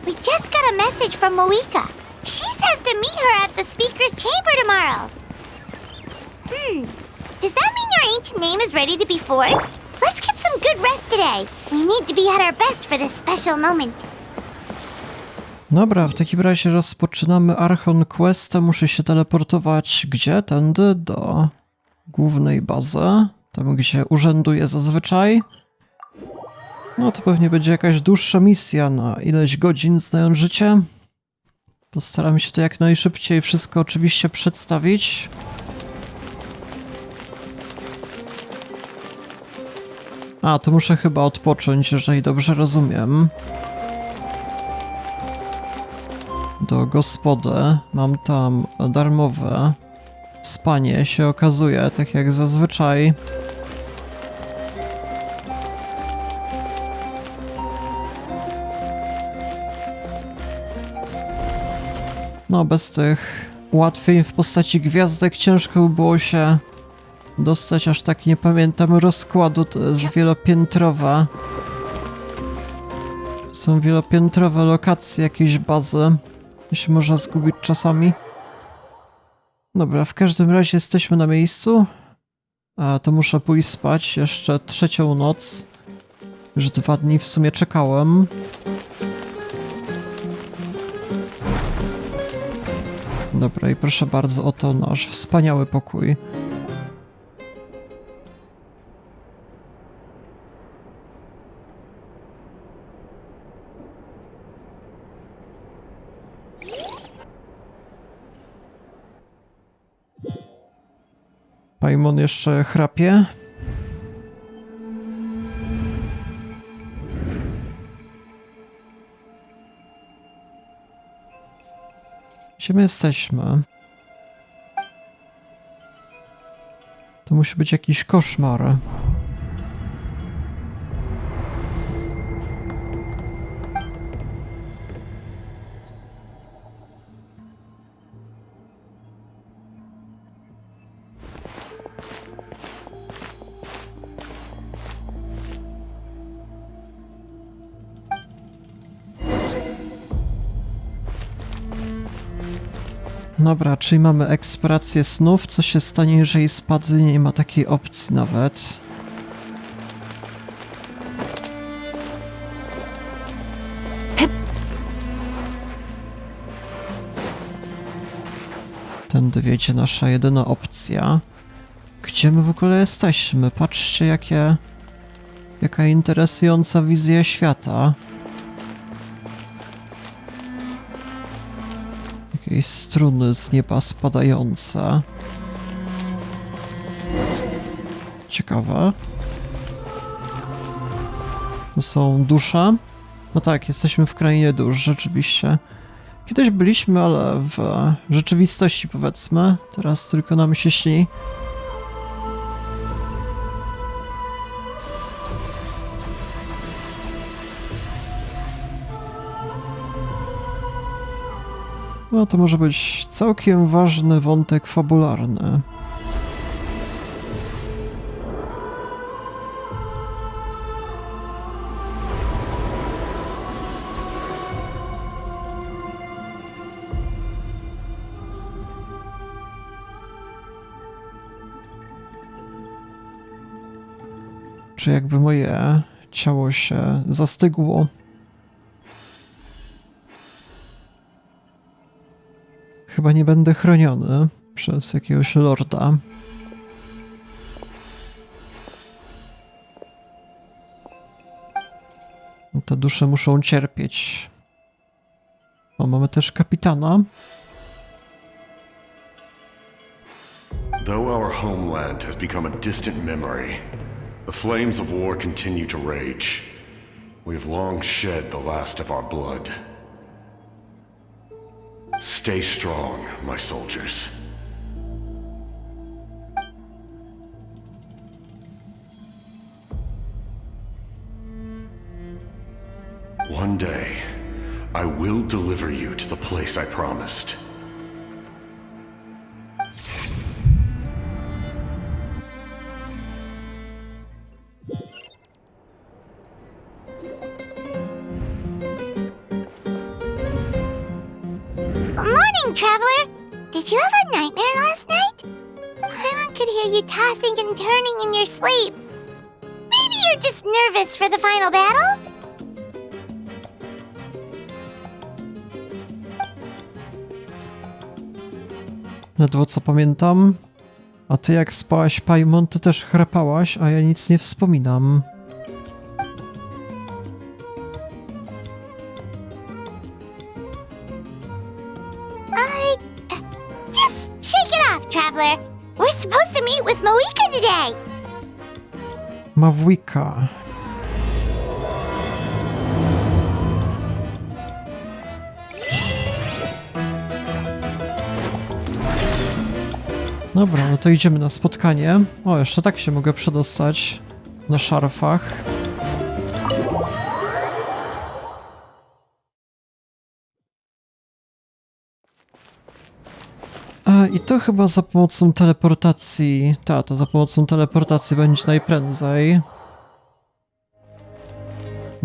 We just got a message from Moika. She says to meet her at the speaker's chamber tomorrow. Does that mean your ancient name is ready to be forged? Let's get some good rest today. We need to be at our best for this special moment. Dobra, w takim razie rozpoczynamy Archon Questa. Muszę się teleportować gdzie? Tędy do głównej bazy. Tam, gdzie urzęduję zazwyczaj. No to pewnie będzie jakaś dłuższa misja na ileś godzin, znając życie. Postaram się to jak najszybciej wszystko oczywiście przedstawić. A, to muszę chyba odpocząć, jeżeli dobrze rozumiem. Do gospody. Mam tam darmowe spanie, się okazuje, tak jak zazwyczaj. No, bez tych ułatwień w postaci gwiazdek ciężko by było się dostać, aż tak nie pamiętam rozkładu, to jest wielopiętrowa. To są wielopiętrowe lokacje, jakieś bazy. To się można zgubić czasami. Dobra, w każdym razie jesteśmy na miejscu. A to muszę pójść spać, jeszcze trzecią noc. Już 2 dni w sumie czekałem. Dobra, i proszę bardzo, oto nasz wspaniały pokój. Paimon jeszcze chrapie. Gdzie my jesteśmy? To musi być jakiś koszmar. Dobra, czyli mamy eksplorację snów. Co się stanie, jeżeli spadnie? Nie ma takiej opcji nawet. Tędy wiedzie nasza jedyna opcja. Gdzie my w ogóle jesteśmy? Patrzcie, jaka interesująca wizja świata. Jakieś struny z nieba spadające. Ciekawe. To są dusze? No tak, jesteśmy w krainie dusz, rzeczywiście. Kiedyś byliśmy, ale w rzeczywistości, powiedzmy. Teraz tylko nam się śni. No to może być całkiem ważny wątek fabularny. Czy jakby moje ciało się zastygło? Chyba nie będę chroniony przez jakiegoś lorda. No, te dusze muszą cierpieć. O, mamy też kapitana. Though our homeland has become a distant memory, the flames of war continue to rage. We have long shed the last of our blood. Stay strong, my soldiers. One day, I will deliver you to the place I promised. morning, traveler! Did you have a nightmare last night? Paimon could hear you tossing and turning in your sleep. Maybe you're just nervous for the final battle? Ledwo co pamiętam. A ty jak spałaś, Paimon, ty też chrapałaś, a ja nic nie wspominam. Just shake it off, traveler. We're supposed to meet with Moika today. Mawika. Dobra, no to idziemy na spotkanie. O, jeszcze tak się mogę przedostać na szarfach. I to chyba za pomocą teleportacji. To za pomocą teleportacji będzie najprędzej.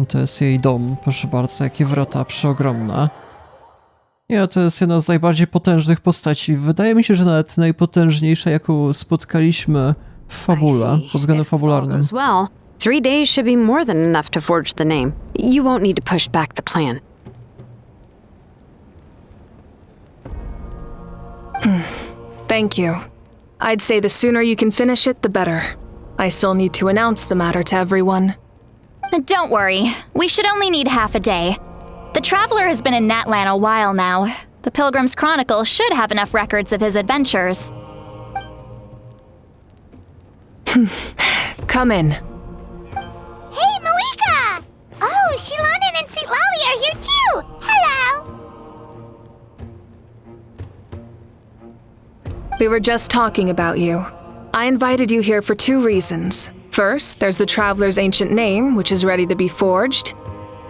To jest jej dom, proszę bardzo, jakie wrota przeogromne. Nie, to jest jedna z najbardziej potężnych postaci. Wydaje mi się, że nawet najpotężniejsza, jaką spotkaliśmy w fabule, pod względem fabularnym. Well, 3 days should be more than enough to forge the name. You won't need to push back the plan. Thank you. I'd say the sooner you can finish it, the better. I still need to announce the matter to everyone. Don't worry, we should only need half a day. The Traveler has been in Natlan a while now. The Pilgrim's Chronicle should have enough records of his adventures. Come in. Hey, Moika! Oh, Shilonen and St. Lolly are here too! Hello! We were just talking about you. I invited you here for 2 reasons. First, there's the Traveler's ancient name, which is ready to be forged.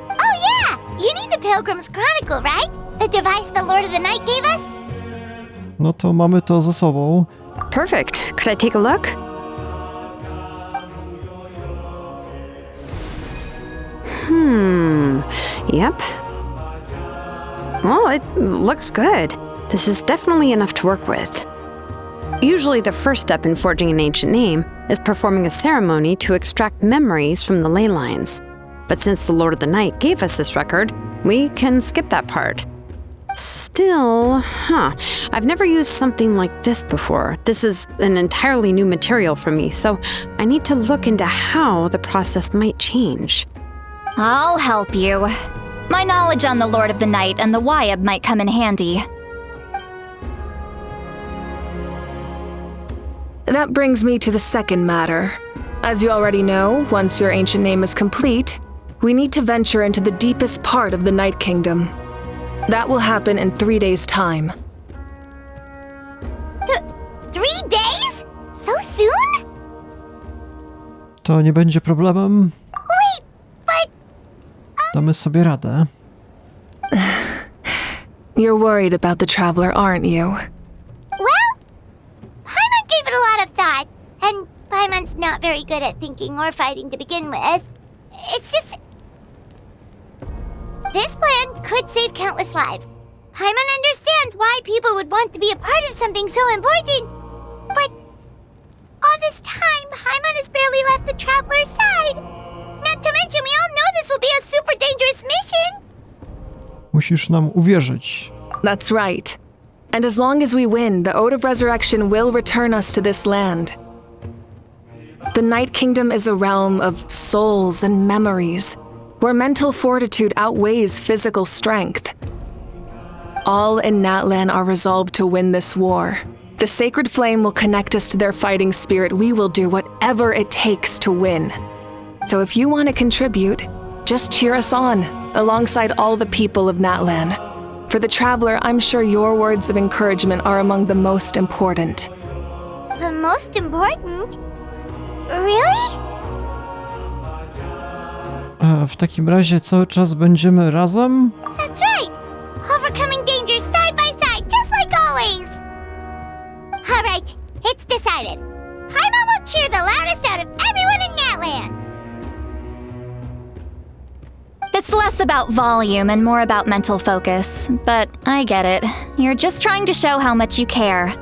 Oh yeah! You need the Pilgrim's Chronicle, right? The device the Lord of the Night gave us? No to mamy to ze sobą. Perfect. Could I take a look? Yep. Well, it looks good. This is definitely enough to work with. Usually the first step in forging an ancient name is performing a ceremony to extract memories from the ley lines. But since the Lord of the Night gave us this record, we can skip that part. Still, I've never used something like this before. This is an entirely new material for me, so I need to look into how the process might change. I'll help you. My knowledge on the Lord of the Night and the Wyab might come in handy. That brings me to the second matter. As you already know, once your ancient name is complete, we need to venture into the deepest part of the Night Kingdom. That will happen in 3 days' time. 3 days? So soon? To nie będzie problemem. Wait, but... Damy sobie radę. You're worried about the Traveler, aren't you? Well, Paimon gave it a lot of thought, and Paimon's not very good at thinking or fighting to begin with. It's just... This plan could save countless lives. Paimon understands why people would want to be a part of something so important. But all this time, Paimon has barely left the Traveler's side. Not to mention, we all know this will be a super dangerous mission. Musisz nam uwierzyć. That's right. And as long as we win, the Ode of Resurrection will return us to this land. The Night Kingdom is a realm of souls and memories, where mental fortitude outweighs physical strength. All in Natlan are resolved to win this war. The sacred flame will connect us to their fighting spirit. We will do whatever it takes to win. So if you want to contribute, just cheer us on, alongside all the people of Natlan. For the Traveler, I'm sure your words of encouragement are among the most important. The most important? Really? W takim razie cały czas będziemy razem? That's right! Overcoming dangers side by side, just like always! Alright, it's decided. Paimon will cheer the loudest out of everyone in Natlan! It's less about volume and more about mental focus, but I get it. You're just trying to show how much you care.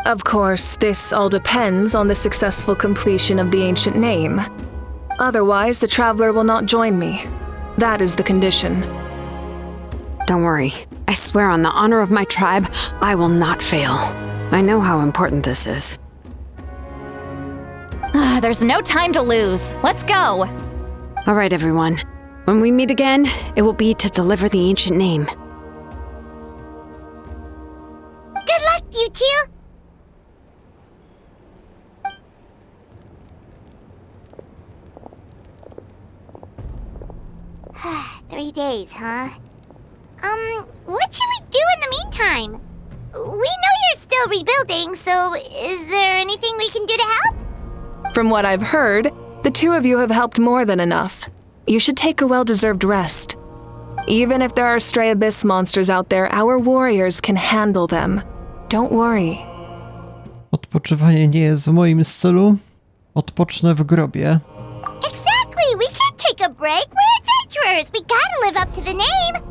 Of course, this all depends on the successful completion of the ancient name. Otherwise, the traveler will not join me. That is the condition. Don't worry. I swear on the honor of my tribe, I will not fail. I know how important this is. There's no time to lose. Let's go. All right, everyone. When we meet again, it will be to deliver the ancient name. Good luck, you two! Three days, huh? What should we do in the meantime? We know you're still rebuilding, so is there anything we can do to help? From what I've heard, the two of you have helped more than enough. You should take a well-deserved rest. Even if there are stray abyss monsters out there, our warriors can handle them. Don't worry. Odpoczywanie nie jest w moim stylu. Odpocznę w grobie. Exactly! We can't take a break! We're adventurers! We gotta live up to the name!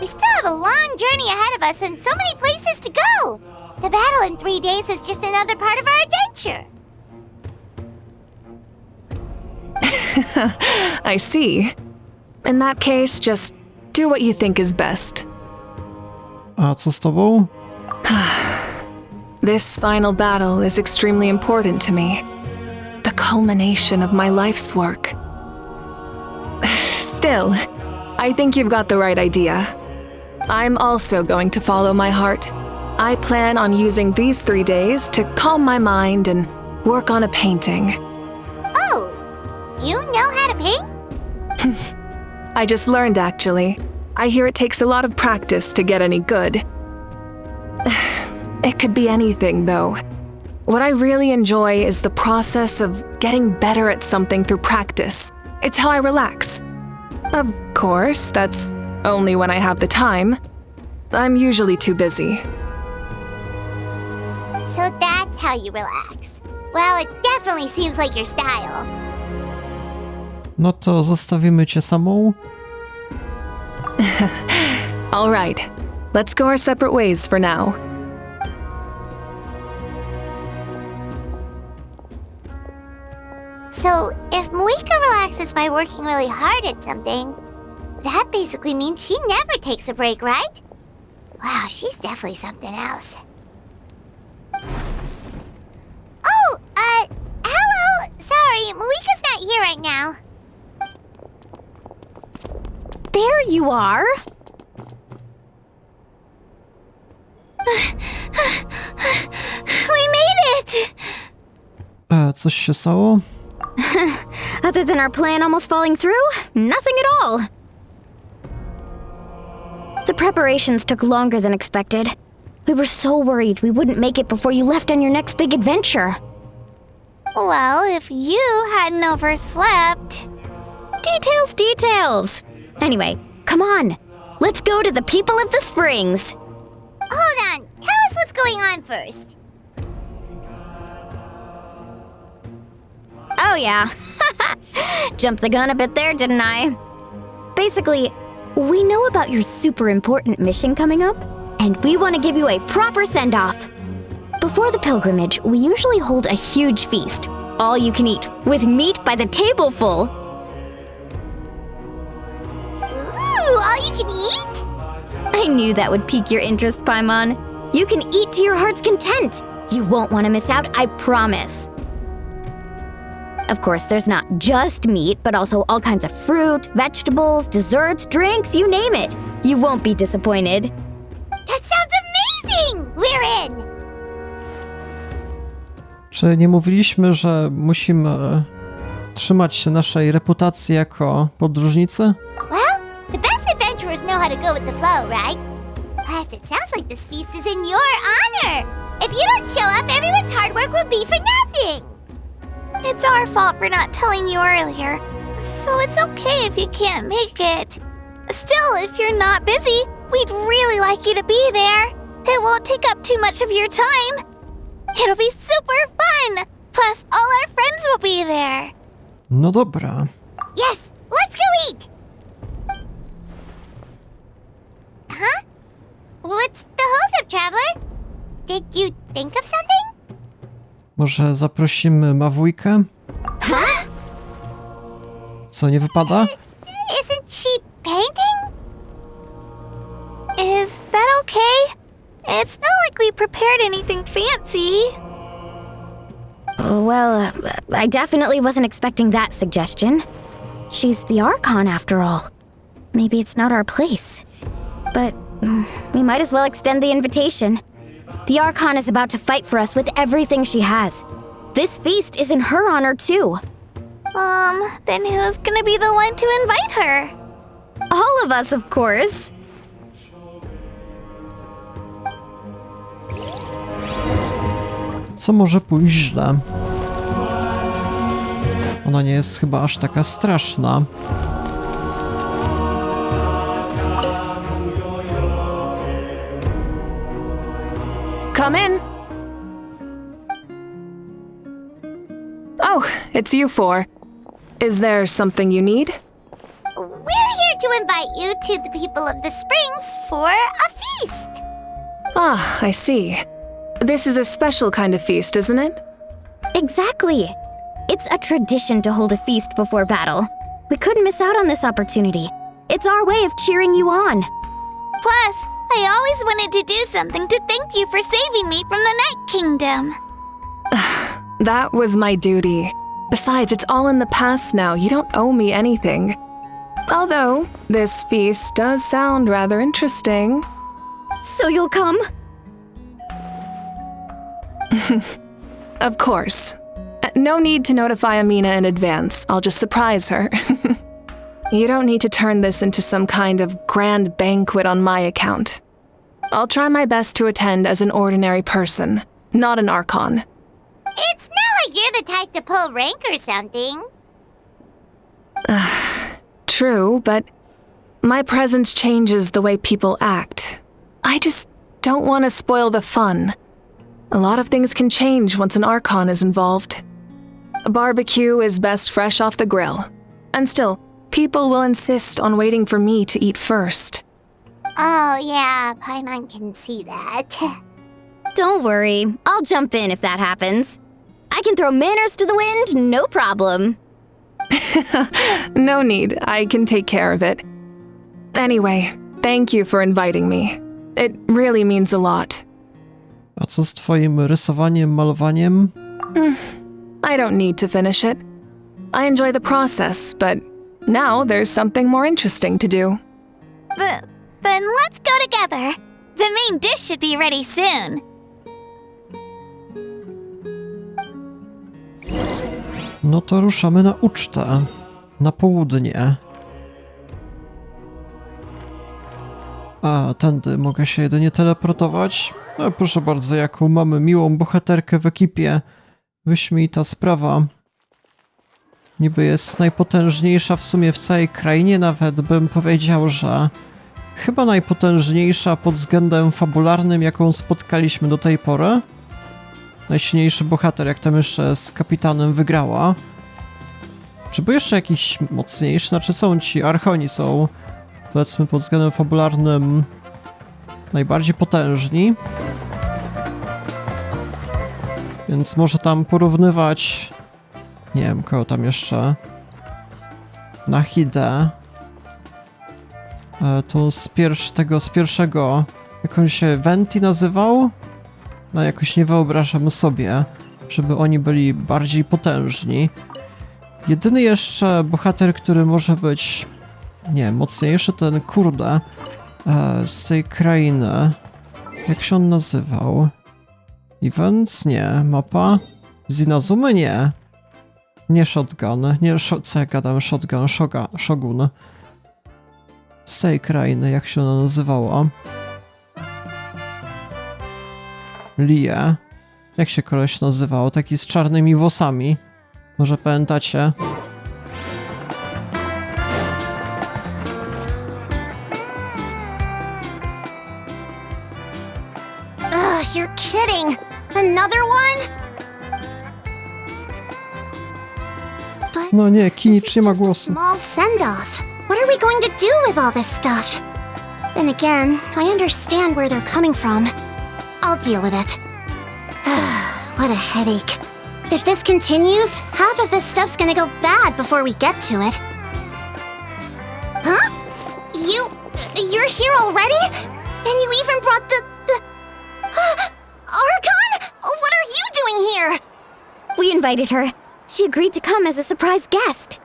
We still have a long journey ahead of us and so many places to go! The battle in 3 days is just another part of our adventure! I see. In that case, just do what you think is best. A co z tobą? This final battle is extremely important to me. The culmination of my life's work. Still, I think you've got the right idea. I'm also going to follow my heart. I plan on using these 3 days to calm my mind and work on a painting. Oh, you know how to paint? I just learned, actually. I hear it takes a lot of practice to get any good. It could be anything, though. What I really enjoy is the process of getting better at something through practice. It's how I relax. Of course, that's only when I have the time. I'm usually too busy. So that's how you relax. Well, it definitely seems like your style. No to zostawimy cię samą. All right, let's go our separate ways for now. So, if Moika relaxes by working really hard at something, that basically means she never takes a break, right? Wow, she's definitely something else. Oh, hello! Sorry, Moika's not here right now. There you are. We made it! Coś się stało? Other than our plan almost falling through, nothing at all. The preparations took longer than expected. We were so worried we wouldn't make it before you left on your next big adventure. Well, if you hadn't overslept... Details! Anyway, come on. Let's go to the people of the springs. Hold on, tell us what's going on first. Oh yeah. Jumped the gun a bit there, didn't I? Basically, we know about your super important mission coming up, and we want to give you a proper send-off. Before the pilgrimage, we usually hold a huge feast, all you can eat, with meat by the tableful. Ooh, all you can eat? I knew that would pique your interest, Paimon. You can eat to your heart's content. You won't want to miss out, I promise. Of course, there's not just meat, but also all kinds of fruit, vegetables, desserts, drinks, you name it. You won't be disappointed. That sounds amazing! We're in! Czy nie mówiliśmy, że musimy trzymać się naszej reputacji jako podróżnicy? Well, the best adventurers know how to go with the flow, right? Plus, it sounds like this feast is in your honor. If you don't show up, everyone's hard work will be for nothing. It's our fault for not telling you earlier, so it's okay if you can't make it. Still, if you're not busy, we'd really like you to be there. It won't take up too much of your time. It'll be super fun! Plus, all our friends will be there. No dobra. Yes, let's go eat! Huh? What's the hold-up, traveler? Did you think of something? Może zaprosimy Mawujkę? Huh? Co, nie wypada? Isn't she painting? Is that okay? It's not like we prepared anything fancy. Well, I definitely wasn't expecting that suggestion. She's the Archon, after all. Maybe it's not our place. But we might as well extend the invitation. The Archon is about to fight for us with everything she has. This feast is in her honor, too. Then who's gonna be the one to invite her? All of us, of course. Co może pójść źle? Ona nie jest chyba aż taka straszna. Come in. Oh, it's you four. Is there something you need? We're here to invite you to the people of the Springs for a feast. Ah, I see. This is a special kind of feast, isn't it? Exactly. It's a tradition to hold a feast before battle. We couldn't miss out on this opportunity. It's our way of cheering you on. Plus, I always wanted to do something to thank you for saving me from the Night Kingdom. That was my duty. Besides, it's all in the past now. You don't owe me anything. Although, this feast does sound rather interesting. So you'll come? Of course. No need to notify Amina in advance. I'll just surprise her. You don't need to turn this into some kind of grand banquet on my account. I'll try my best to attend as an ordinary person, not an Archon. It's not like you're the type to pull rank or something. True, but my presence changes the way people act. I just don't want to spoil the fun. A lot of things can change once an Archon is involved. A barbecue is best fresh off the grill. And still, people will insist on waiting for me to eat first. Oh yeah, Paimon can see that. Don't worry. I'll jump in if that happens. I can throw manners to the wind, no problem. No need, I can take care of it. Anyway, thank you for inviting me. It really means a lot. A co z twoim rysowaniem, malowaniem? I don't need to finish it. I enjoy the process, but now there's something more interesting to do. Then let's go together. The main dish should be ready soon. No to ruszamy na ucztę. Na południe. A, tędy mogę się jedynie teleportować? No proszę bardzo, jaką mamy miłą bohaterkę w ekipie. Wyśmienita sprawa. Niby jest najpotężniejsza w sumie w całej krainie, nawet bym powiedział, że chyba najpotężniejsza pod względem fabularnym, jaką spotkaliśmy do tej pory. Najsilniejszy bohater, jak tam jeszcze z kapitanem wygrała. Czy był jeszcze jakiś mocniejszy? Znaczy są ci Archoni, są powiedzmy pod względem fabularnym najbardziej potężni. Więc może tam porównywać, nie wiem, kogo tam jeszcze, na Hidę. To z pierwszego, jak on się Venti nazywał? No jakoś nie wyobrażam sobie, żeby oni byli bardziej potężni. Jedyny jeszcze bohater, który może być, nie wiem, mocniejszy, ten kurde z tej krainy. Jak się on nazywał? Events? Nie. Mapa? Zinazumy? Nie. Nie Shotgun. Nie, co ja gadam? Shotgun. Shogun. Z tej krainy, jak się ona nazywała? Lie. Jak się koleś nazywał? Taki z czarnymi włosami. Może pamiętacie? Ugh, you're kidding. Another one? But No nie, Kinicz This nie is ma just a głosu. small send-off. What are we going to do with all this stuff? Then again, I understand where they're coming from. I'll deal with it. What a headache. If this continues, half of this stuff's gonna go bad before we get to it. Huh? You're here already? And you even brought the... Archon? What are you doing here? We invited her. She agreed to come as a surprise guest.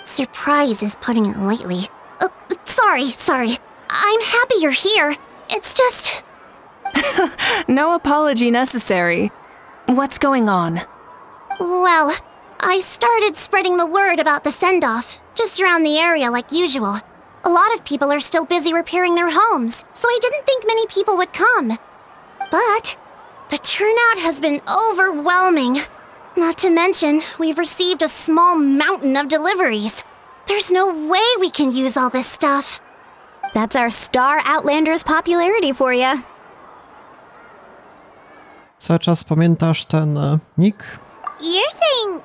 Surprise is putting it lightly. Sorry. I'm happy you're here. It's just... No apology necessary. What's going on? Well, I started spreading the word about the send-off, just around the area like usual. A lot of people are still busy repairing their homes, so I didn't think many people would come. But the turnout has been overwhelming. Not to mention, we've received a small mountain of deliveries. There's no way we can use all this stuff. That's our star Outlander's popularity for you. Cały czas pamiętasz ten nick? You're saying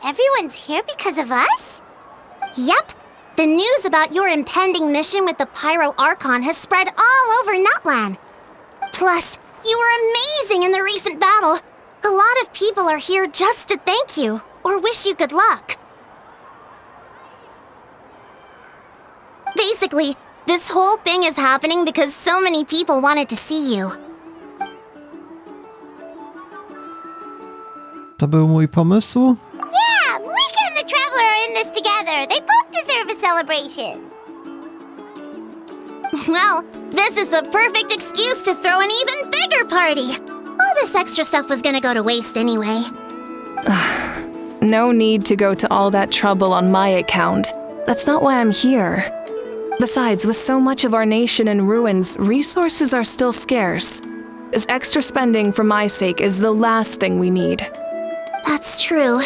everyone's here because of us? Yep. The news about your impending mission with the Pyro Archon has spread all over Nutland. Plus, you were amazing in the recent battle. A lot of people are here just to thank you, or wish you good luck. Basically, this whole thing is happening because so many people wanted to see you. To był mój pomysł? Yeah, Mika and the Traveler are in this together. They both deserve a celebration. Well, this is the perfect excuse to throw an even bigger party. All this extra stuff was gonna go to waste anyway. No need to go to all that trouble on my account. That's not why I'm here. Besides, with so much of our nation in ruins, resources are still scarce. This extra spending for my sake is the last thing we need. That's true.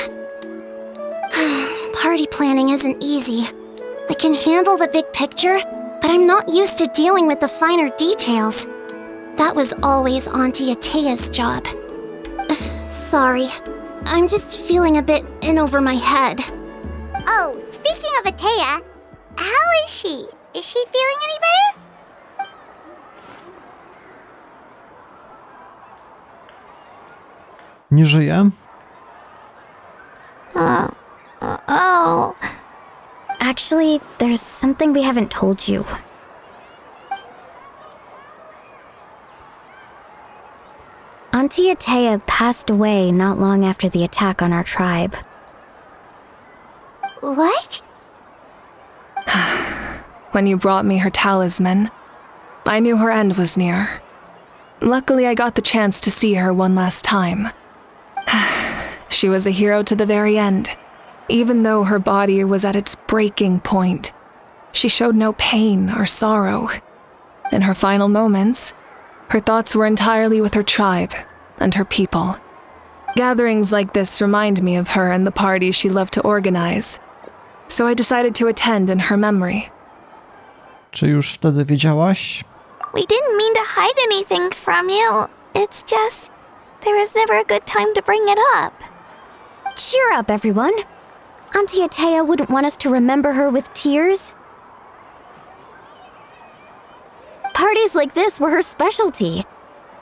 Party planning isn't easy. I can handle the big picture, but I'm not used to dealing with the finer details. That was always Auntie Atea's job. Sorry. I'm just feeling a bit in over my head. Oh, speaking of Atea, how is she? Is she feeling any better? Nie żyje? Oh. Actually, there's something we haven't told you. Auntie Atea passed away not long after the attack on our tribe. What? When you brought me her talisman, I knew her end was near. Luckily, I got the chance to see her one last time. She was a hero to the very end. Even though her body was at its breaking point, she showed no pain or sorrow. In her final moments, her thoughts were entirely with her tribe and her people. Gatherings like this remind me of her and the parties she loved to organize. So I decided to attend in her memory. Czy już wtedy wiedziałaś? We didn't mean to hide anything from you. It's just, there was never a good time to bring it up. Cheer up, everyone. Auntie Atea wouldn't want us to remember her with tears. Parties like this were her specialty.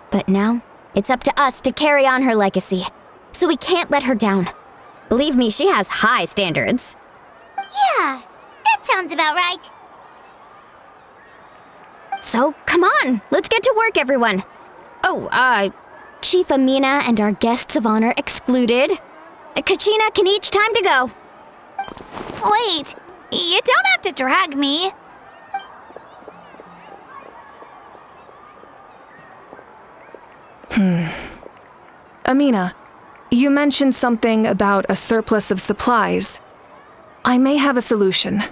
But now, it's up to us to carry on her legacy. So we can't let her down. Believe me, she has high standards. Yeah, that sounds about right. So, come on, let's get to work, everyone. Oh, Chief Amina and our guests of honor excluded. Kachina can each time to go. Wait, you don't have to drag me. Amina, you mentioned something about a surplus of supplies. I may have a solution.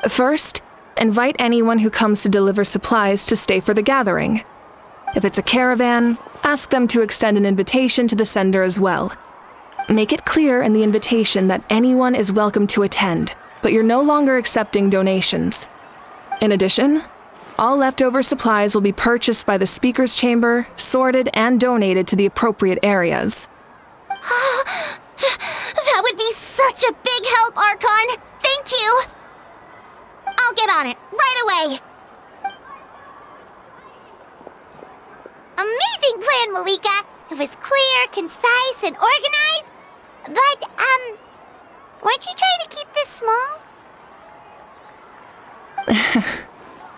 First, invite anyone who comes to deliver supplies to stay for the gathering. If it's a caravan, ask them to extend an invitation to the sender as well. Make it clear in the invitation that anyone is welcome to attend, but you're no longer accepting donations. In addition, all leftover supplies will be purchased by the speaker's chamber, sorted, and donated to the appropriate areas. That would be such a big help, Archon! Thank you! I'll get on it, right away! Amazing plan, Malika! It was clear, concise, and organized. But, weren't you trying to keep this small?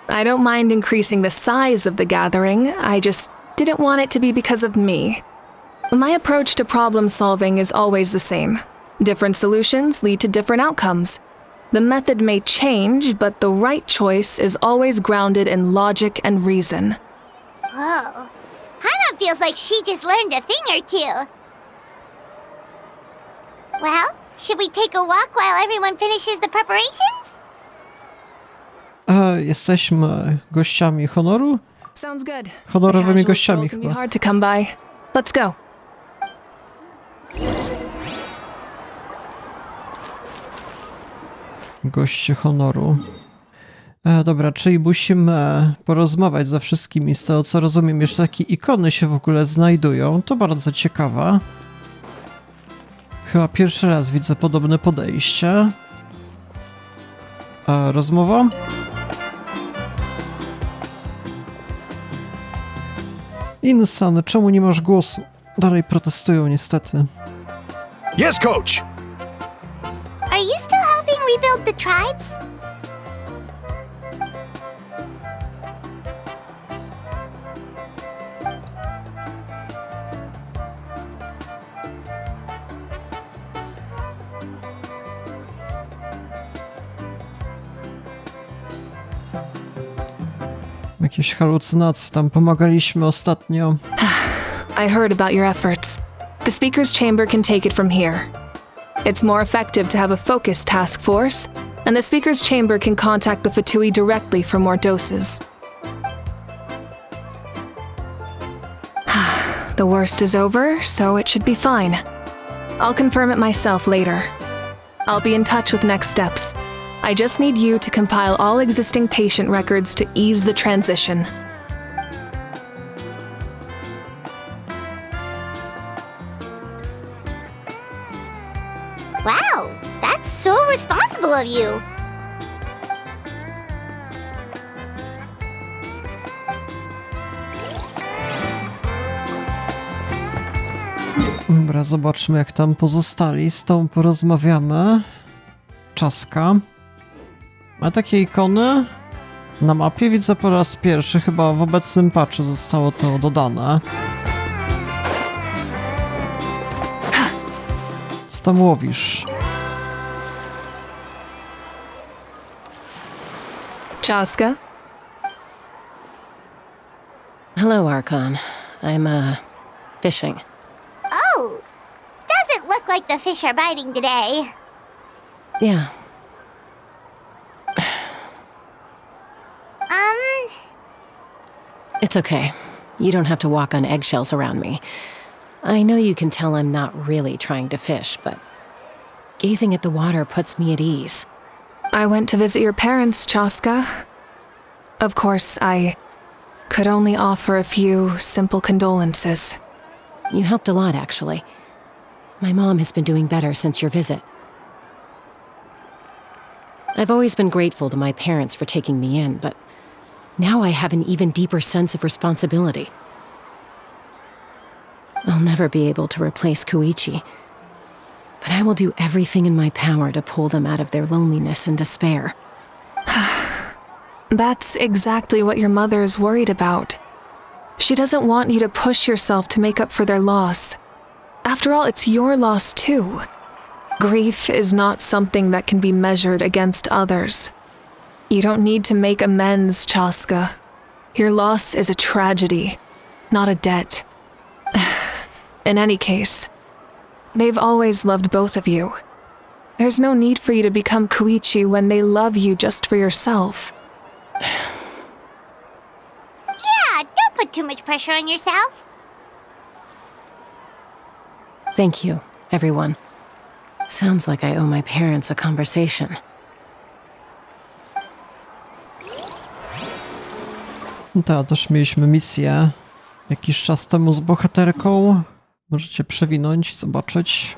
I don't mind increasing the size of the gathering, I just didn't want it to be because of me. My approach to problem solving is always the same. Different solutions lead to different outcomes. The method may change, but the right choice is always grounded in logic and reason. Whoa. Hana feels like she just learned a thing or two. Well, should we take a walk while everyone finishes the preparations? Jesteśmy gościami honoru? Sounds good. Honorowymi A casual gościami stroll can be chyba. hard to come by. Let's go. Goście honoru. Dobra, czyli musimy porozmawiać ze wszystkimi. Z tego co rozumiem, jeszcze takie ikony się w ogóle znajdują. To bardzo ciekawe. Chyba pierwszy raz widzę podobne podejście. Rozmowa? Insan, czemu nie masz głosu? Dalej protestują niestety. Yes, coach! Are you still helping rebuild the tribes? Jakieś halucynacje, tam pomagaliśmy ostatnio. I heard about your efforts. The Speaker's Chamber can take it from here. It's more effective to have a focused task force, and the Speaker's Chamber can contact the Fatui directly for more doses. The worst is over, so it should be fine. I'll confirm it myself later. I'll be in touch with next steps. I just need you to compile all existing patient records to ease the transition. Wow, that's so responsible of you. Dobra, zobaczmy jak tam pozostali. Z tą porozmawiamy. Czaska. Ma takie ikony? Na mapie widzę po raz pierwszy, chyba w obecnym patchu zostało to dodane. Co tam łowisz? Chaska? Hello, Archon. I'm, fishing. Oh, doesn't look like the fish are biting today. Yeah. It's okay. You don't have to walk on eggshells around me. I know you can tell I'm not really trying to fish, but gazing at the water puts me at ease. I went to visit your parents, Chaska. Of course, I could only offer a few simple condolences. You helped a lot, actually. My mom has been doing better since your visit. I've always been grateful to my parents for taking me in, but now I have an even deeper sense of responsibility. I'll never be able to replace Koichi, but I will do everything in my power to pull them out of their loneliness and despair. That's exactly what your mother is worried about. She doesn't want you to push yourself to make up for their loss. After all, it's your loss too. Grief is not something that can be measured against others. You don't need to make amends, Chaska. Your loss is a tragedy, not a debt. In any case, they've always loved both of you. There's no need for you to become Koichi when they love you just for yourself. Yeah, don't put too much pressure on yourself. Thank you, everyone. Sounds like I owe my parents a conversation. Tak, też mieliśmy misję jakiś czas temu z bohaterką. Możecie przewinąć, zobaczyć.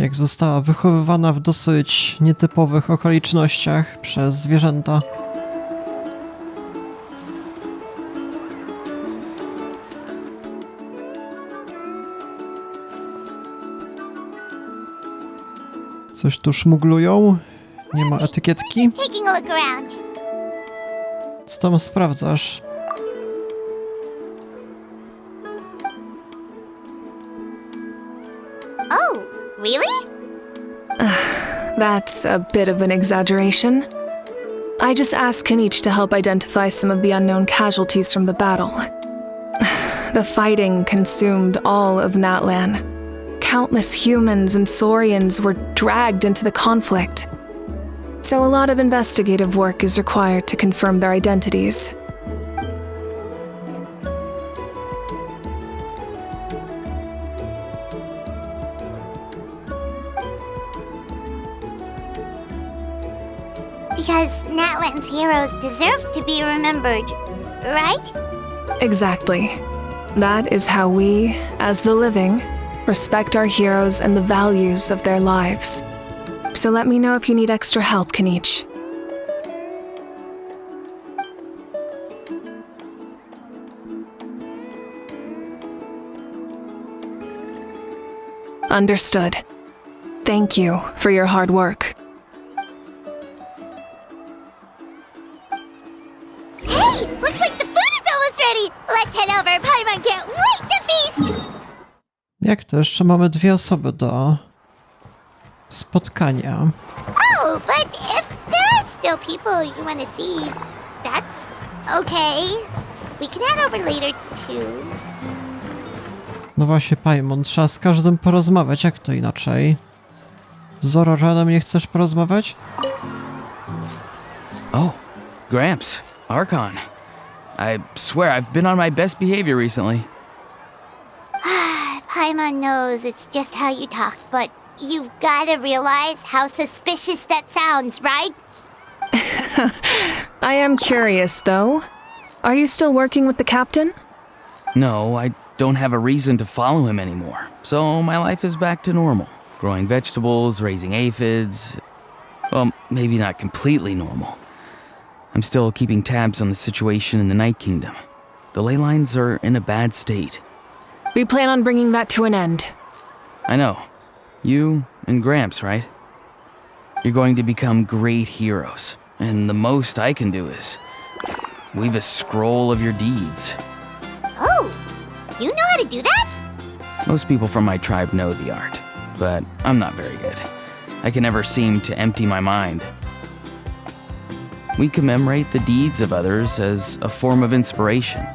Jak została wychowywana w dosyć nietypowych okolicznościach przez zwierzęta. Coś tu szmuglują? Nie ma etykietki? Taking a look around. Co tam sprawdzasz? Oh, really? That's a bit of an exaggeration. I just asked Kanich to help identify some of the unknown casualties from the battle. The fighting consumed all of Natlan. Countless humans and Saurians were dragged into the conflict. So a lot of investigative work is required to confirm their identities. Because Natlan's heroes deserve to be remembered, right? Exactly. That is how we, as the living, respect our heroes and the values of their lives. So let me know if you need extra help, Kanich. Understood. Thank you for your hard work. Hey, looks like the food is almost ready. Let's head over. Paimon can't wait to feast. Jak to? Jeszcze mamy 2 osoby do spotkania. Oh, but if there are still people you want to see, that's okay. We can head over later too. No właśnie, Paimon, trzeba z każdym porozmawiać, jak to inaczej? Z Auroranem nie chcesz porozmawiać? Oh, Gramps, Archon. I swear I've been on my best behavior recently. Paimon knows it's just how you talk, but you've got to realize how suspicious that sounds, right? I am curious, though. Are you still working with the captain? No, I don't have a reason to follow him anymore, so my life is back to normal. Growing vegetables, raising aphids. Well, maybe not completely normal. I'm still keeping tabs on the situation in the Night Kingdom. The ley lines are in a bad state. We plan on bringing that to an end. I know. You and Gramps, right? You're going to become great heroes, and the most I can do is weave a scroll of your deeds. Oh, you know how to do that? Most people from my tribe know the art, but I'm not very good. I can never seem to empty my mind. We commemorate the deeds of others as a form of inspiration.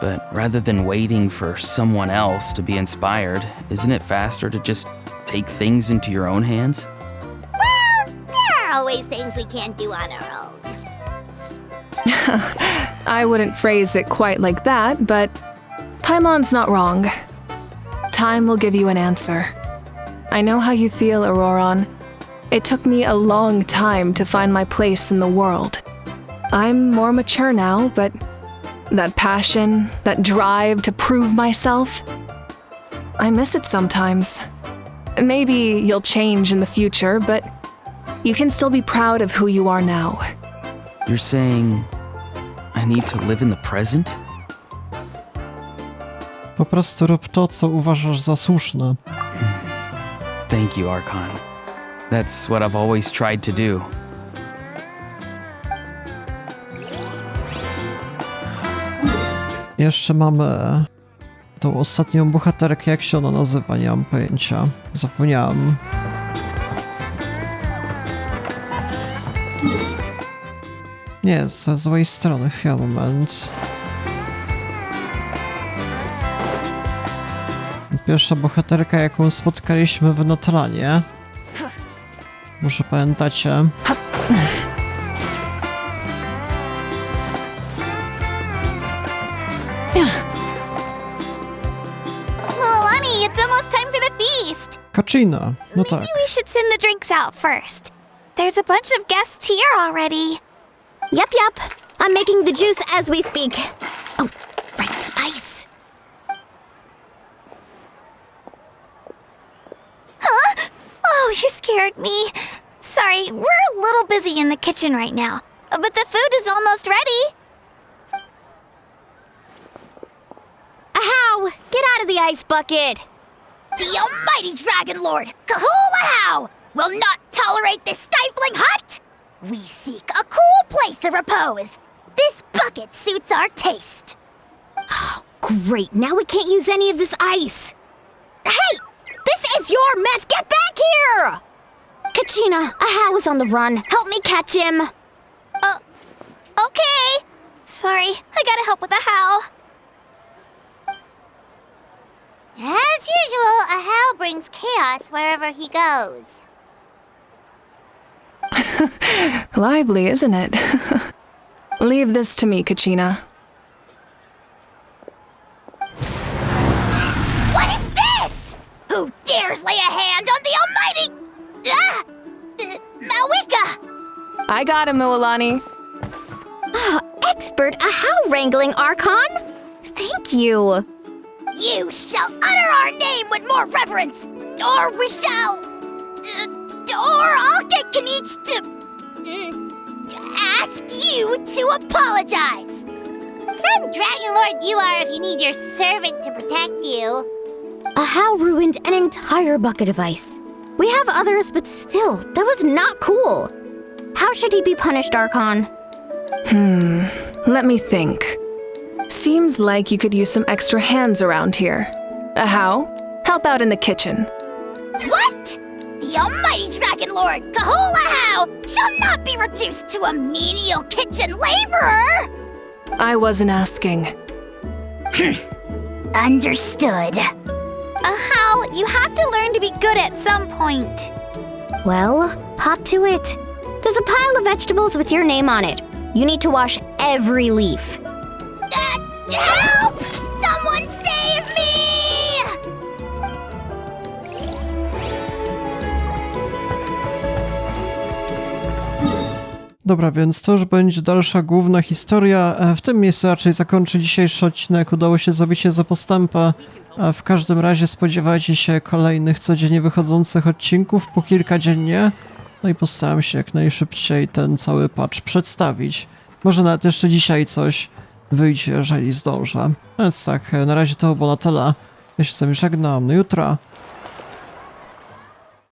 But rather than waiting for someone else to be inspired, isn't it faster to just take things into your own hands? Well, there are always things we can't do on our own. I wouldn't phrase it quite like that, but Paimon's not wrong. Time will give you an answer. I know how you feel, Auroran. It took me a long time to find my place in the world. I'm more mature now, but that passion, that drive to prove myself, I miss it sometimes. Maybe you'll change in the future, but you can still be proud of who you are now. You're saying I need to live in the present? Po prostu rób to, co uważasz za słuszne. Thank you, Archon. That's what I've always tried to do. Jeszcze mamy tą ostatnią bohaterkę, jak się ona nazywa, nie mam pojęcia. Zapomniałam. Nie, ze złej strony, chwila, moment. Pierwsza bohaterka, jaką spotkaliśmy w Notranie. Może pamiętacie? Milani, it's almost time for the feast. Kaczyna, no tak. Maybe we should send the drinks out first. There's a bunch of guests here already. Yup. I'm making the juice as we speak. Oh, right, ice. Huh? you scared me. Sorry, we're a little busy in the kitchen right now, but the food is almost ready. Ahow! Get out of the ice bucket! The almighty Dragon Lord, Kahul will not tolerate this stifling hut! We seek a cool place of repose. This bucket suits our taste. Oh, great. Now we can't use any of this ice. Hey! This is your mess! Get back here! Kachina, Ahow is on the run. Help me catch him. Okay. Sorry, I gotta help with the how. As usual, Ahow brings chaos wherever he goes. Lively, isn't it? Leave this to me, Kachina. What is this? Who dares lay a hand on the almighty... Malika! I got him, Mualani. Expert Ahow wrangling, Archon. Thank you. You shall utter our name with more reverence, or we shall... or I'll get Kanich to ask you to apologize. Some Dragon Lord you are if you need your servant to protect you. Ahow ruined an entire bucket of ice. We have others, but still, that was not cool. How should he be punished, Archon? Let me think. Seems like you could use some extra hands around here. Ahow, help out in the kitchen. What? The almighty Dragon Lord, Kahul Ahow, shall not be reduced to a menial kitchen laborer! I wasn't asking. Understood. Ahow, you have to learn to be good at some point. Well, hop to it. There's a pile of vegetables with your name on it. You need to wash every leaf. Help! Someone save me! Dobra, więc to już będzie dalsza główna historia. W tym miejscu raczej zakończę dzisiejszy odcinek. Udało się zrobić się za postępę. W każdym razie spodziewajcie się kolejnych codziennie wychodzących odcinków, po kilka dziennie. No i postaram się jak najszybciej ten cały patch przedstawić. Może nawet jeszcze dzisiaj coś wyjdzie, jeżeli zdążę. Więc tak, na razie to było na tyle. Ja się z wami żegnam. Do jutra.